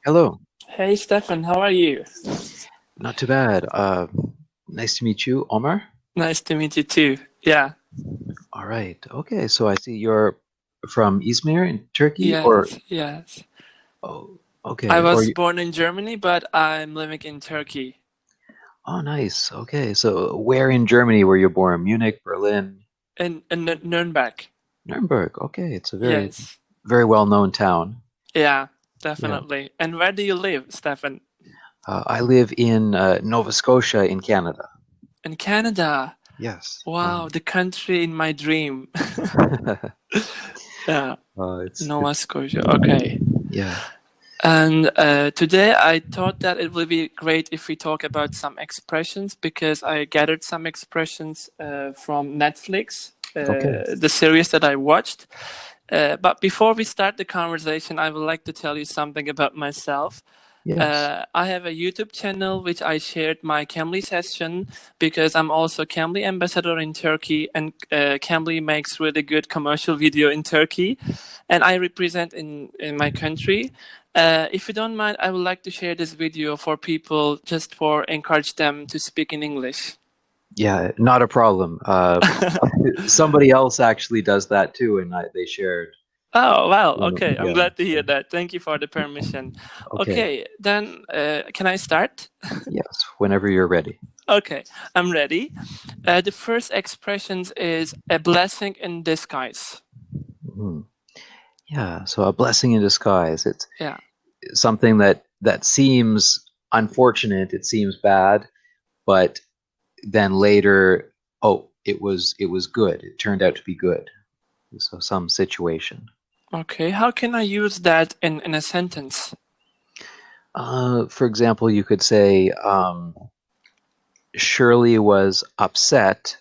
Hello. Hey Stefan, how are you? Not too bad. Nice to meet you, Omar. Nice to meet you too. Yeah. All right. Okay. So I see you're from Izmir in Turkey, or Yes, yes. oh, I okay. Or was you, born in Germany, but I'm living in Turkey. oh, nice. Okay. So where in Germany were you born? Munich, Berlin, In Nuremberg. Nuremberg. Okay. It's a very, Yes. very well-known town. Yeah, Yeah. definitely. And where do you live, Stefan? I live in Nova Scotia in Canada. In Canada. Yes. Wow, the country in my dream. Yeah, It's Nova Scotia. Okay. yeah. And today I thought that it would be great if we talk about some expressions because I gathered some expressions from Netflix, Okay. the series that I watched. But before we start the conversation, I would like to tell you something about myself. Yes. I have a YouTube channel which I shared my Cambly session because I'm also Cambly ambassador in Turkey, and Cambly makes really good commercial video in Turkey, and I represent in my country. If you don't mind, I would like to share this video for people just for encourage them to speak in English. Yeah, not a problem. Somebody else actually does that too, and they shared. Oh, wow. Okay. I'm Yeah. glad to hear that. Thank you for the permission. Okay. Okay. Then, can I start? Yes. Whenever you're ready. Okay. I'm ready. The first expressions is a blessing in disguise. Mhm. Yeah. So a blessing in disguise. It's Yeah. something that seems unfortunate. It seems bad, but then later, oh, it was good. It turned out to be good. So some situation. Okay. How can I use that in a sentence? For example, you could say Shirley was upset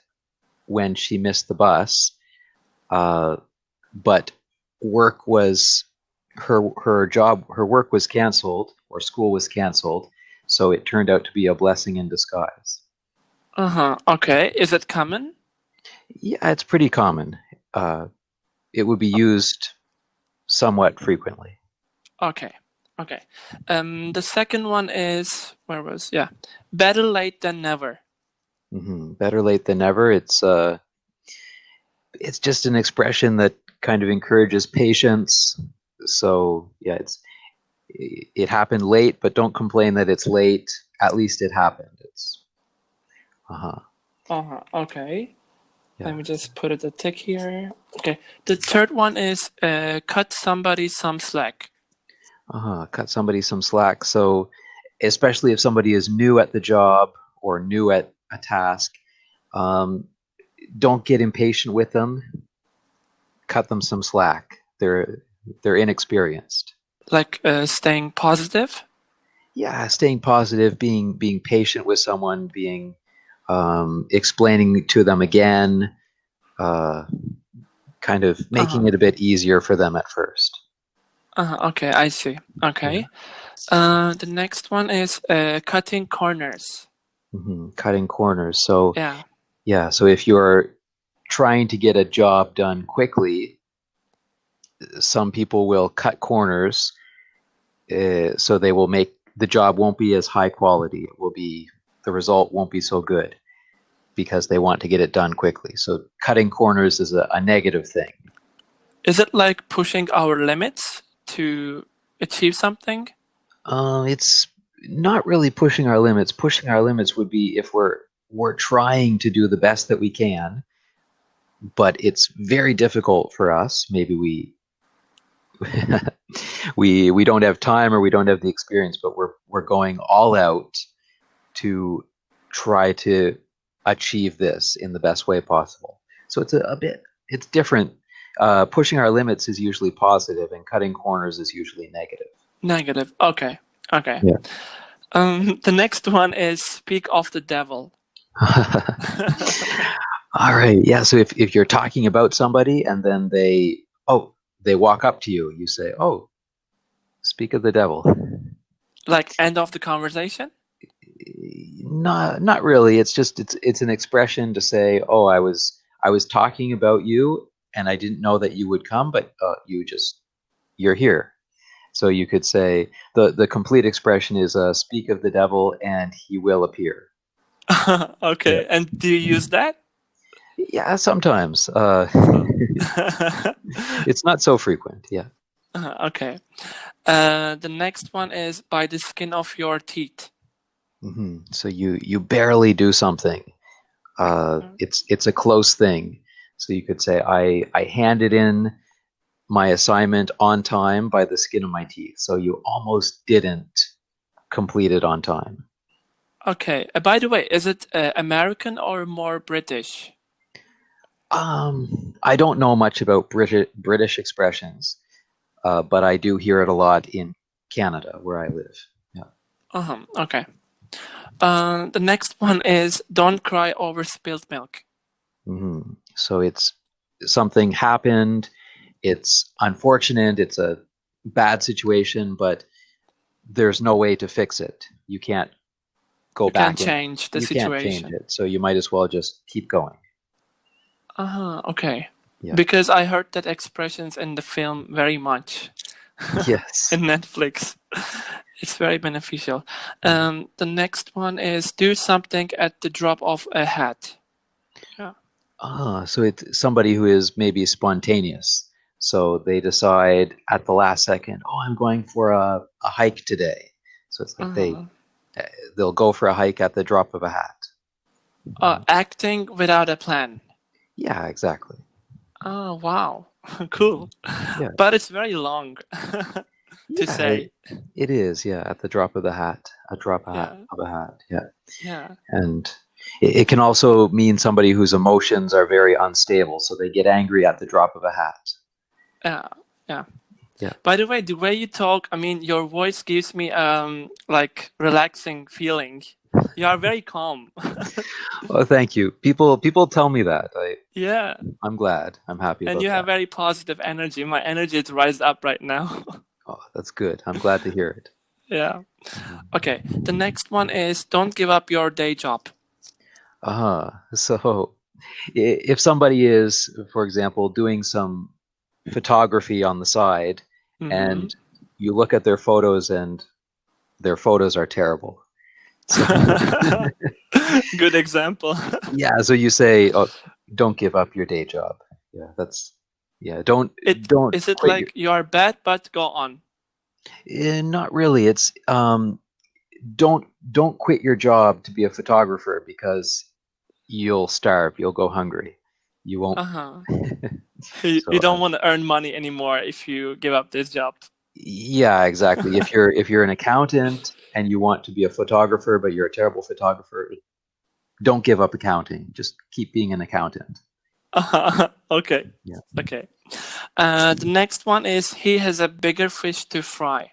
when she missed the bus, but work was her work was canceled or school was canceled, so it turned out to be a blessing in disguise. Uh-huh. Okay. Is it common? Yeah, it's pretty common. Uh, it would be used somewhat frequently. Okay. Okay. The second one is better late than never. Better late than never. It's just an expression that kind of encourages patience. So yeah, it happened late, but don't complain that it's late. At least it happened. It's uh-huh. Uh-huh. Okay. Yeah. Let me just put a tick here. Okay. The third one is cut somebody some slack. Cut somebody some slack. So especially if somebody is new at the job or new at a task, um, don't get impatient with them. Cut them some slack. They're inexperienced. Like staying positive. Yeah, staying positive, being patient with someone, being explaining to them again, uh, kind of making Uh-huh. it a bit easier for them at first. Uh-huh. Okay, I see. Okay. The next one is cutting corners. Cutting corners. So Yeah. yeah, so if you're trying to get a job done quickly, some people will cut corners, so they will make the job won't be as high quality. The result won't be so good because they want to get it done quickly. So cutting corners is a negative thing. Is it like pushing our limits to achieve something? It's not really pushing our limits. Pushing our limits would be if we're trying to do the best that we can, but it's very difficult for us. Maybe we we don't have time or we don't have the experience, but we're going all out to try to achieve this in the best way possible. So it's different. Pushing our limits is usually positive, and cutting corners is usually negative. Negative. Okay. Okay. Yeah. The next one is speak of the devil. All right. Yeah. So if you're talking about somebody and then they walk up to you, you say, "Oh, speak of the devil." Like end of the conversation? Not really. It's an expression to say, "Oh, I was talking about you and I didn't know that you would come, but you're here." So you could say the complete expression is speak of the devil and he will appear. Okay, Yeah. and do you use that? Yeah, sometimes. It's not so frequent. Yeah. Okay. The next one is by the skin of your teeth. So you barely do something. It's a close thing. So you could say I handed in my assignment on time by the skin of my teeth. So you almost didn't complete it on time. Okay. By the way, is it American or more British? I don't know much about British expressions, but I do hear it a lot in Canada, where I live. Yeah. Okay. The next one is don't cry over spilled milk. So it's something happened. It's unfortunate. It's a bad situation, but there's no way to fix it. You can't go back. You can't change the you situation. Can't change it. So you might as well just keep going. Okay. Yeah. Because I heard that expressions in the film very much. Yes. In Netflix. It's very beneficial. The next one is do something at the drop of a hat. Yeah. So it's somebody who is maybe spontaneous. So they decide at the last second, oh, I'm going for a hike today. So it's like they'll go for a hike at the drop of a hat. Acting without a plan. Yeah, exactly. Oh, wow. Cool. Yeah. But it's very long to say. It is, yeah, at the drop of the hat, a drop of a hat, yeah. Yeah. And it can also mean somebody whose emotions are very unstable, so they get angry at the drop of a hat. Yeah. Yeah. By the way, the way you talk, I mean, your voice gives me like relaxing feeling. You are very calm. Oh, thank you. People tell me that. Yeah. I'm glad. I'm happy about that. And you have very positive energy. My energy is rised up right now. Oh, that's good. I'm glad to hear it. Yeah. Okay. The next one is don't give up your day job. So if somebody is, for example, doing some photography on the side and you look at their photos and their photos are terrible. So, good example. Yeah, so you say, oh, don't give up your day job. Yeah, don't. Is it like you are bad, but go on? Not really. It's don't quit your job to be a photographer because you'll starve. You'll go hungry. You won't. You don't want to earn money anymore if you give up this job. Yeah, exactly. If you're an accountant and you want to be a photographer, but you're a terrible photographer, don't give up accounting. Just keep being an accountant. Okay. Yeah. Okay. The next one is he has a bigger fish to fry.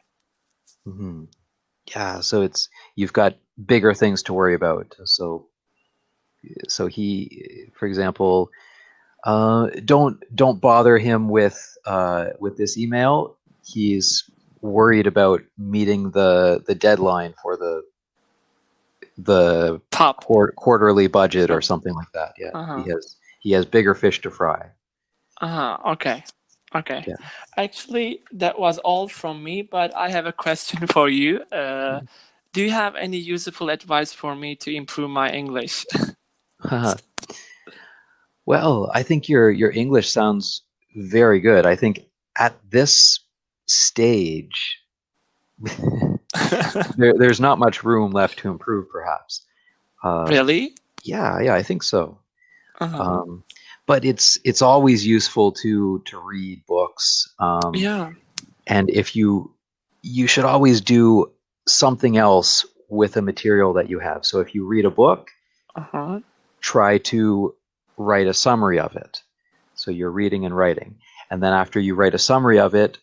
Yeah. So you've got bigger things to worry about. So he, for example, don't bother him with this email. He's worried about meeting the deadline for the top quarterly budget or something like that. Yeah, he has bigger fish to fry. Okay. Yeah. Actually, that was all from me, but I have a question for you. Do you have any useful advice for me to improve my English? Well, I think your English sounds very good. I think at this stage, there's not much room left to improve, perhaps. Really? Yeah, I think so. But it's always useful to read books. Yeah. And if you should always do something else with the material that you have. So if you read a book, try to write a summary of it. So you're reading and writing. And then after you write a summary of it,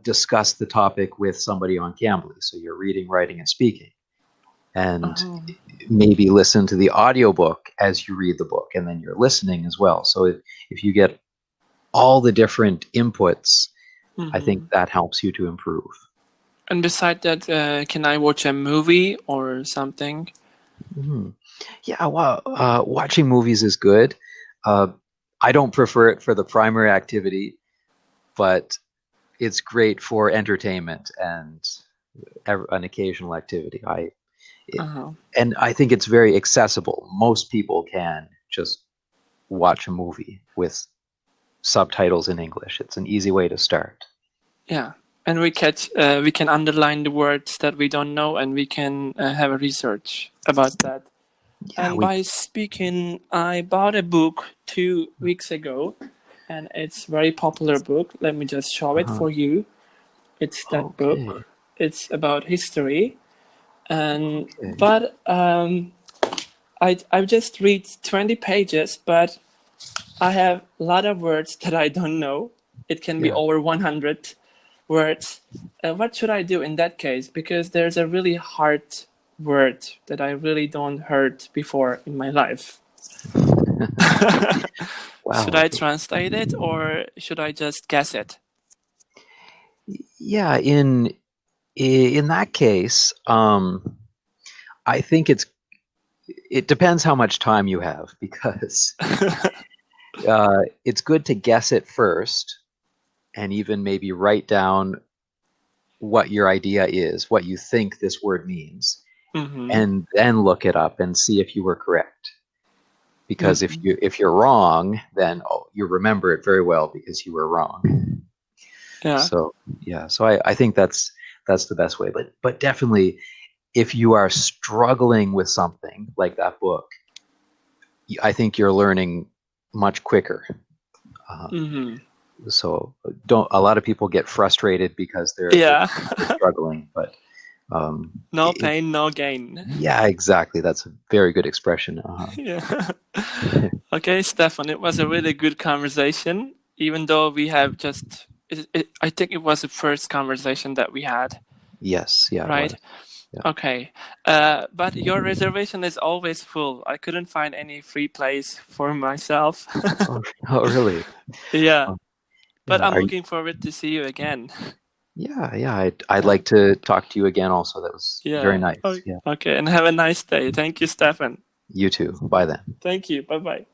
discuss the topic with somebody on Cambly. So you're reading, writing, and speaking. And maybe listen to the audiobook as you read the book, and then you're listening as well. So if you get all the different inputs, I think that helps you to improve. And besides that, can I watch a movie or something? Yeah, well, watching movies is good. I don't prefer it for the primary activity, but it's great for entertainment and an occasional activity. And I think it's very accessible. Most people can just watch a movie with subtitles in English. It's an easy way to start. Yeah, and we can underline the words that we don't know, and we can have a research about that. Yeah, and by speaking, I bought a book 2 weeks ago, and it's a very popular book. Let me just show it for you. It's that book. It's about history, and but I've just read 20 pages, but I have a lot of words that I don't know. It can be over 100 words. What should I do in that case? Because there's a really hard word that I really don't heard before in my life. Wow. Should I translate it or should I just guess it? Yeah, in that case, I think it depends how much time you have, because it's good to guess it first and even maybe write down what your idea is, what you think this word means, and then look it up and see if you were correct. Because if you're wrong, then you remember it very well because you were wrong. Yeah. So I think that's the best way. But definitely, if you are struggling with something like that book, I think you're learning much quicker. So a lot of people get frustrated because they're struggling, but no pain, no gain. Yeah, exactly. That's a very good expression. Yeah. Okay, Stefan, it was a really good conversation, even though we have just, I think it was the first conversation that we had. Yes, yeah. Right? Yeah. Okay. But your reservation is always full. I couldn't find any free place for myself. Oh, really? Yeah. But I'm looking forward to see you again. Yeah. I'd like to talk to you again also. That was very nice. Okay, and have a nice day. Thank you, Stefan. You too. Bye then. Thank you. Bye-bye.